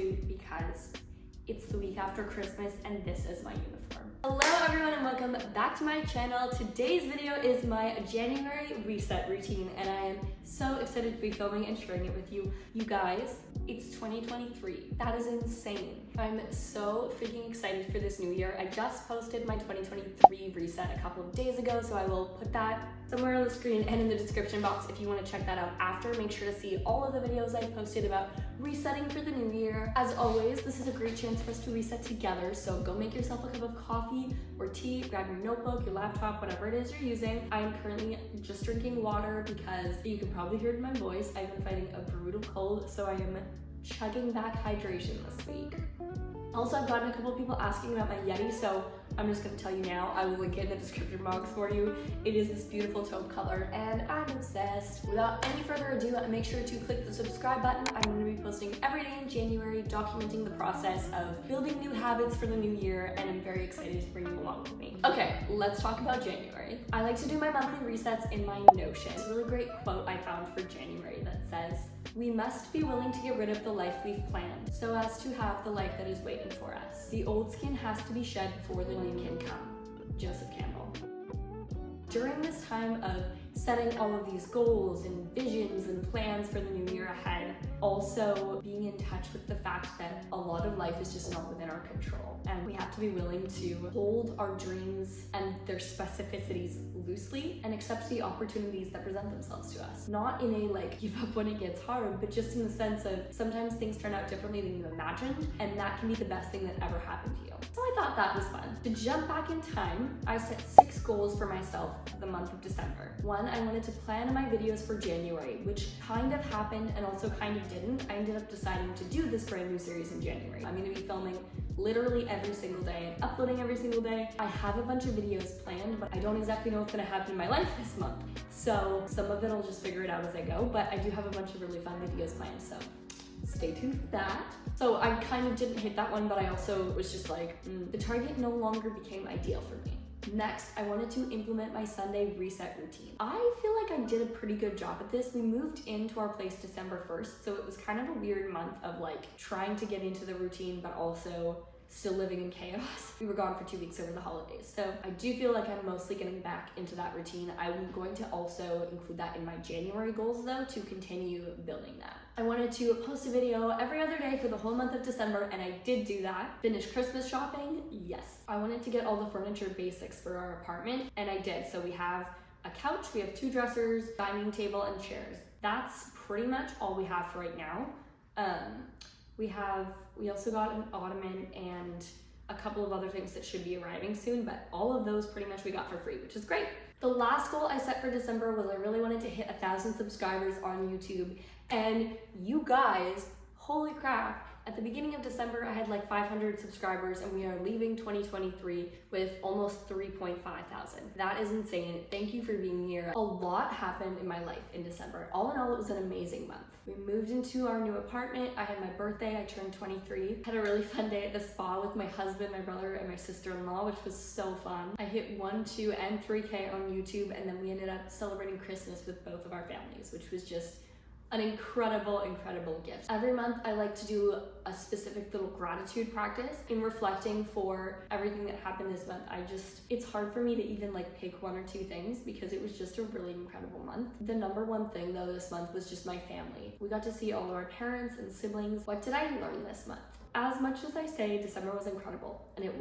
jumpsuit because it's the week after Christmas and this is my uniform. Hello everyone and welcome back to my channel. Today's video is my January reset routine and I am so excited to be filming and sharing it with you. You guys, it's 2023. That is insane. I'm so freaking excited for this new year. I just posted my 2023 reset a couple of days ago, so I will put that somewhere on the screen and in the description box if you want to check that out after. Make sure to see all of the videos I posted about resetting for the new year. As always, this is a great chance for us to reset together, so go make yourself a cup of coffee or tea, grab your notebook, your laptop, whatever it is you're using. I am currently just drinking water because you can probably hear it in my voice. I've been fighting a brutal cold, so I am chugging back hydration this week. Also, I've gotten a couple of people asking about my Yeti, so I'm just gonna tell you now. I will link it in the description box for you. It is this beautiful taupe color, and I'm obsessed. Without any further ado, make sure to click the subscribe button. I'm gonna be posting every day in January, documenting the process of building new habits for the new year, and I'm very excited to bring you along with me. Okay, let's talk about January. I like to do my monthly resets in my Notion. It's a really great quote I found for January that says, "We must be willing to get rid of the life we've planned so as to have the life that is waiting for us. The old skin has to be shed before the new can come." Joseph Campbell. During this time of setting all of these goals and visions and plans for the new year ahead, also being in touch with the fact that a lot of life is just not within our control, and we have to be willing to hold our dreams and their specificities loosely and accept the opportunities that present themselves to us. Not in a like give up when it gets hard, but just in the sense of sometimes things turn out differently than you imagined, and that can be the best thing that ever happened to you. So I thought that was fun. To jump back in time, I set 6 goals for myself for the month of December. One, I wanted to plan my videos for January, which kind of happened and also kind of didn't. I ended up deciding to do this brand new series in January. I'm gonna be filming literally every single day and uploading every single day. I have a bunch of videos planned, but I don't exactly know what's gonna happen in my life this month. So some of it I'll just figure it out as I go, but I do have a bunch of really fun videos planned, so stay tuned for that. So I kind of didn't hit that one, but I also was just like, the target no longer became ideal for me. Next, I wanted to implement my Sunday reset routine. I feel like I did a pretty good job at this. We moved into our place December 1st, so it was kind of a weird month of like trying to get into the routine, but also still living in chaos. We were gone for 2 weeks over the holidays. So I do feel like I'm mostly getting back into that routine. I'm going to also include that in my January goals though, to continue building that. I wanted to post a video every other day for the whole month of December, and I did do that. Finish Christmas shopping, yes. I wanted to get all the furniture basics for our apartment, and I did. So we have a couch, we have 2 dressers, dining table, and chairs. That's pretty much all we have for right now. We also got an ottoman and a couple of other things that should be arriving soon, but all of those pretty much we got for free, which is great. The last goal I set for December was I really wanted to hit 1,000 subscribers on YouTube, and you guys, holy crap, at the beginning of December, I had like 500 subscribers, and we are leaving 2023 with almost 3,500. That is insane. Thank you for being here. A lot happened in my life in December. All in all, it was an amazing month. We moved into our new apartment. I had my birthday. I turned 23. Had a really fun day at the spa with my husband, my brother, and my sister-in-law, which was so fun. I hit 1, 2, and 3K on YouTube, and then we ended up celebrating Christmas with both of our families, which was just an incredible, incredible gift. Every month I like to do a specific little gratitude practice in reflecting for everything that happened this month. It's hard for me to even like pick 1 or 2 things because it was just a really incredible month. The number one thing though this month was just my family. We got to see all of our parents and siblings. What did I learn this month? As much as I say December was incredible, and it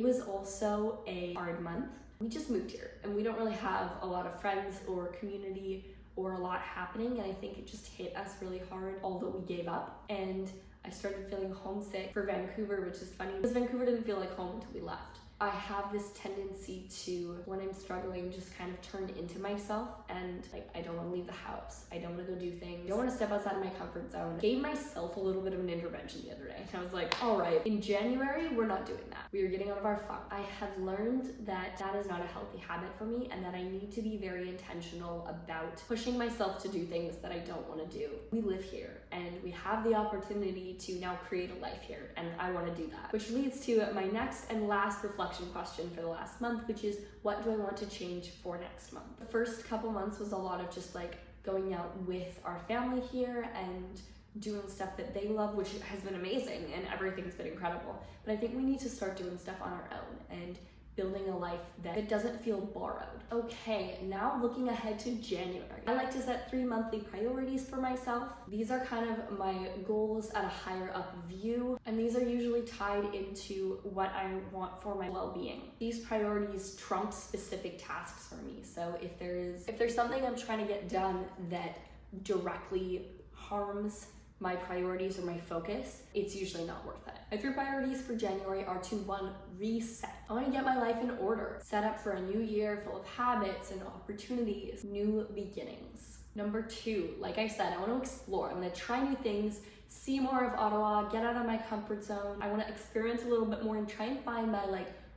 was also a hard month. We just moved here and we don't really have a lot of friends or community or a lot happening, and I think it just hit us really hard, all that we gave up, and I started feeling homesick for Vancouver, which is funny because Vancouver didn't feel like home until we left. I have this tendency to, when I'm struggling, just kind of turn into myself, and like I don't want to leave the house. I don't want to go do things. I don't want to step outside of my comfort zone. I gave myself a little bit of an intervention the other day. And I was like, all right, in January, we're not doing that. We are getting out of our funk. I have learned that that is not a healthy habit for me, and that I need to be very intentional about pushing myself to do things that I don't want to do. We live here and we have the opportunity to now create a life here, and I want to do that. Which leads to my next and last reflection question for the last month, which is, what do I want to change for next month? The first couple months was a lot of just like going out with our family here and doing stuff that they love, which has been amazing and everything's been incredible. But I think we need to start doing stuff on our own and building a life that doesn't feel borrowed. Okay, now looking ahead to January. I like to set 3 monthly priorities for myself. These are kind of my goals at a higher up view, and these are usually tied into what I want for my well-being. These priorities trump specific tasks for me. So if there's something I'm trying to get done that directly harms my priorities or my focus, it's usually not worth it. My 3 priorities for January are to 1, reset. I want to get my life in order, set up for a new year full of habits and opportunities, new beginnings. Number 2, like I said, I want to explore. I'm going to try new things, see more of Ottawa, get out of my comfort zone. I want to experience a little bit more and try and find my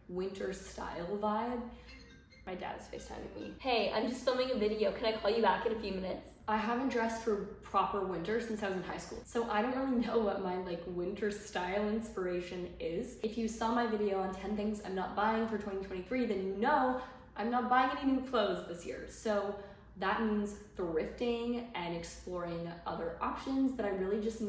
winter style vibe. My dad is FaceTiming me. Hey, I'm just filming a video. Can I call you back in a few minutes? I haven't dressed for proper winter since I was in high school, so I don't really know what my winter style inspiration is. If you saw my video on 10 things I'm not buying for 2023, then you know I'm not buying any new clothes this year. So that means thrifting and exploring other options, but I really just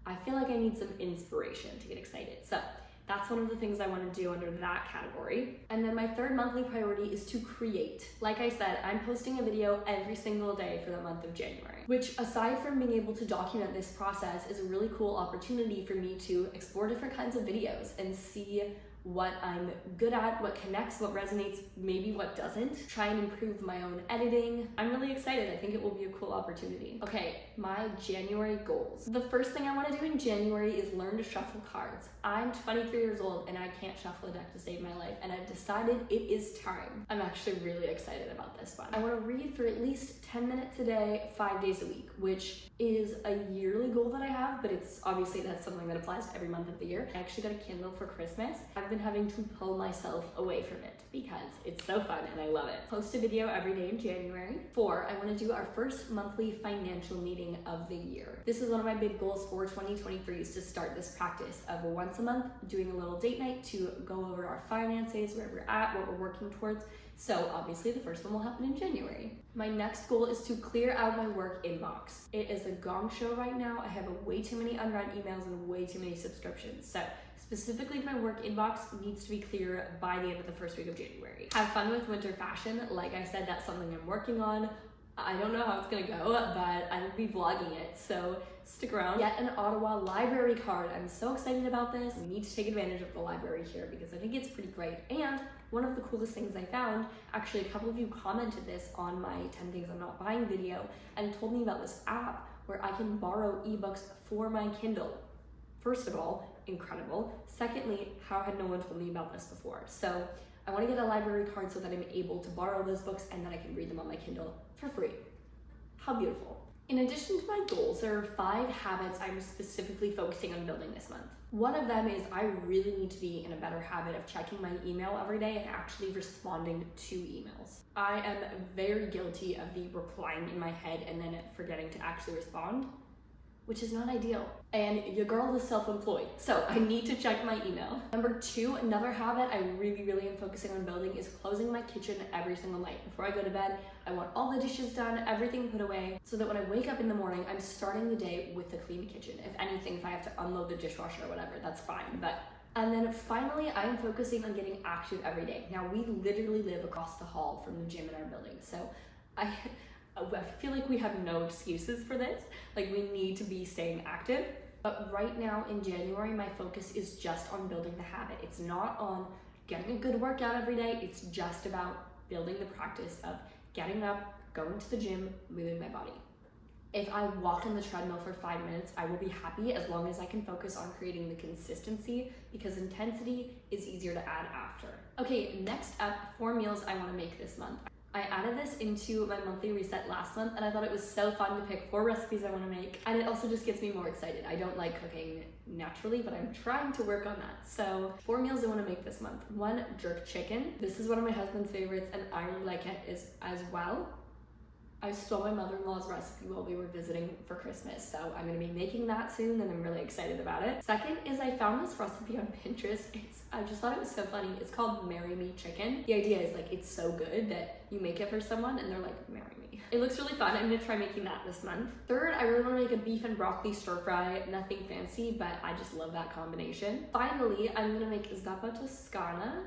I feel like I need some inspiration to get excited. So that's one of the things I want to do under that category. And then my 3rd monthly priority is to create. Like I said, I'm posting a video every single day for the month of January, which aside from being able to document this process is a really cool opportunity for me to explore different kinds of videos and see what I'm good at, what connects, what resonates, maybe what doesn't. Try and improve my own editing. I'm really excited. I think it will be a cool opportunity. Okay, my January goals. The first thing I want to do in January is learn to shuffle cards. I'm 23 years old and I can't shuffle a deck to save my life, and I've decided it is time. I'm actually really excited about this one. I want to read for at least 10 minutes a day, 5 days a week, which is a yearly goal that I have, but it's obviously that's something that applies to every month of the year. I actually got a Kindle for Christmas. I've been having to pull myself away from it because it's so fun and I love it. Post a video every day in January. 4, I want to do our first monthly financial meeting of the year. This is one of my big goals for 2023 is to start this practice of once a month doing a little date night to go over our finances, where we're at, what we're working towards. So obviously the first one will happen in January. My next goal is to clear out my work inbox. It is a gong show right now. I have way too many unread emails and way too many subscriptions. So specifically my work inbox needs to be clear by the end of the first week of January. Have fun with winter fashion. Like I said, that's something I'm working on. I don't know how it's gonna go, but I will be vlogging it, so stick around. Get an Ottawa library card. I'm so excited about this. We need to take advantage of the library here because I think it's pretty great. And one of the coolest things I found, actually a couple of you commented this on my 10 things I'm not buying video and told me about this app where I can borrow ebooks for my Kindle. First of all, incredible. Secondly, how had no one told me about this before? So I want to get a library card so that I'm able to borrow those books and then I can read them on my Kindle for free. How beautiful. In addition to my goals, there are 5 habits I'm specifically focusing on building this month. One of them is I really need to be in a better habit of checking my email every day and actually responding to emails. I am very guilty of the replying in my head and then forgetting to actually respond, which is not ideal. And your girl is self-employed, so I need to check my email. Number 2, another habit I really am focusing on building is closing my kitchen every single night. Before I go to bed, I want all the dishes done, everything put away, so that when I wake up in the morning, I'm starting the day with a clean kitchen. If anything, if I have to unload the dishwasher or whatever, that's fine. And then finally, I'm focusing on getting active every day. Now, we literally live across the hall from the gym in our building, so I feel like we have no excuses for this. Like, we need to be staying active. But right now in January, my focus is just on building the habit. It's not on getting a good workout every day. It's just about building the practice of getting up, going to the gym, moving my body. If I walk on the treadmill for 5 minutes, I will be happy as long as I can focus on creating the consistency, because intensity is easier to add after. Okay, next up, 4 meals I want to make this month. I added this into my monthly reset last month and I thought it was so fun to pick 4 recipes I want to make, and it also just gets me more excited. I don't like cooking naturally, but I'm trying to work on that. So 4 meals I want to make this month. 1, jerk chicken. This is one of my husband's favorites and I really like it as well. I stole my mother-in-law's recipe while we were visiting for Christmas, so I'm gonna be making that soon and I'm really excited about it. Second is I found this recipe on Pinterest. I just thought it was so funny. It's called Marry Me Chicken. The idea is like it's so good that you make it for someone and they're like, marry me. It looks really fun. I'm gonna try making that this month. Third, I really wanna make a beef and broccoli stir fry. Nothing fancy, but I just love that combination. Finally, I'm gonna make zuppa toscana.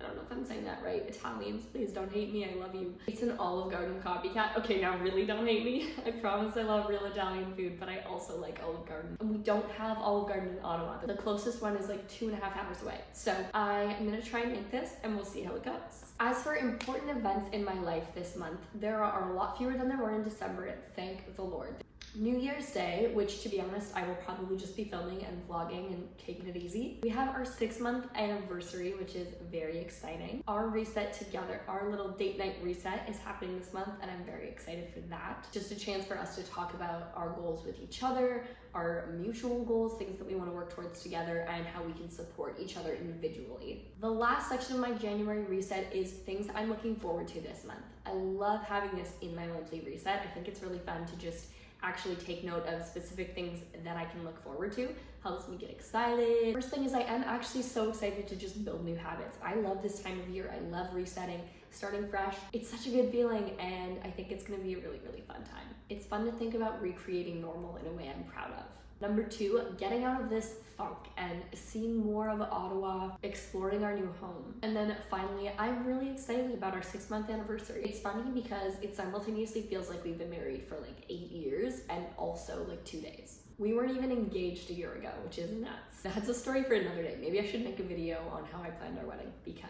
I don't know if I'm saying that right. Italians, please don't hate me. I love you. It's an Olive Garden copycat. Okay, now really don't hate me. I promise I love real Italian food, but I also like Olive Garden. And we don't have Olive Garden in Ottawa. The closest one is like 2.5 hours away. So I'm gonna try and make this and we'll see how it goes. As for important events in my life this month, there are a lot fewer than there were in December, thank the Lord. New Year's Day, which to be honest, I will probably just be filming and vlogging and taking it easy. We have our 6-month anniversary, which is very exciting. Our reset together, our little date night reset is happening this month and I'm very excited for that. Just a chance for us to talk about our goals with each other, our mutual goals, things that we want to work towards together, and how we can support each other individually. The last section of my January reset is things I'm looking forward to this month. I love having this in my monthly reset. I think it's really fun to just actually take note of specific things that I can look forward to. Helps me get excited. First thing is I am actually so excited to just build new habits. I love this time of year. I love resetting, starting fresh. It's such a good feeling and I think it's gonna be a really, really fun time. It's fun to think about recreating normal in a way I'm proud of. Number 2, getting out of this funk and seeing more of Ottawa, exploring our new home. And then finally, I'm really excited about our 6-month anniversary. It's funny because it simultaneously feels like we've been married for like 8 years and also like 2 days. We weren't even engaged a year ago, which is nuts. That's a story for another day. Maybe I should make a video on how I planned our wedding because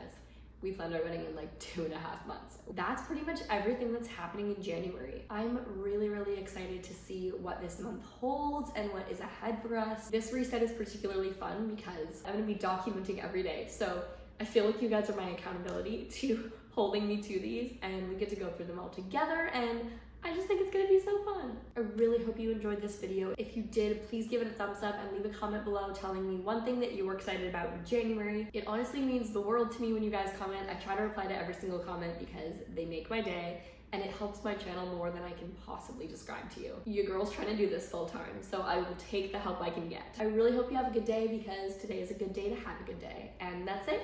we planned our wedding in like 2.5 months. That's pretty much everything that's happening in January. I'm really, really excited to see what this month holds and what is ahead for us. This reset is particularly fun because I'm gonna be documenting every day. So I feel like you guys are my accountability to holding me to these and we get to go through them all together and I just think it's gonna be so fun. I really hope you enjoyed this video. If you did, please give it a thumbs up and leave a comment below telling me one thing that you were excited about in January. It honestly means the world to me when you guys comment. I try to reply to every single comment because they make my day and it helps my channel more than I can possibly describe to you. You girls trying to do this full time, so I will take the help I can get. I really hope you have a good day because today is a good day to have a good day. And that's it.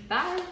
Bye.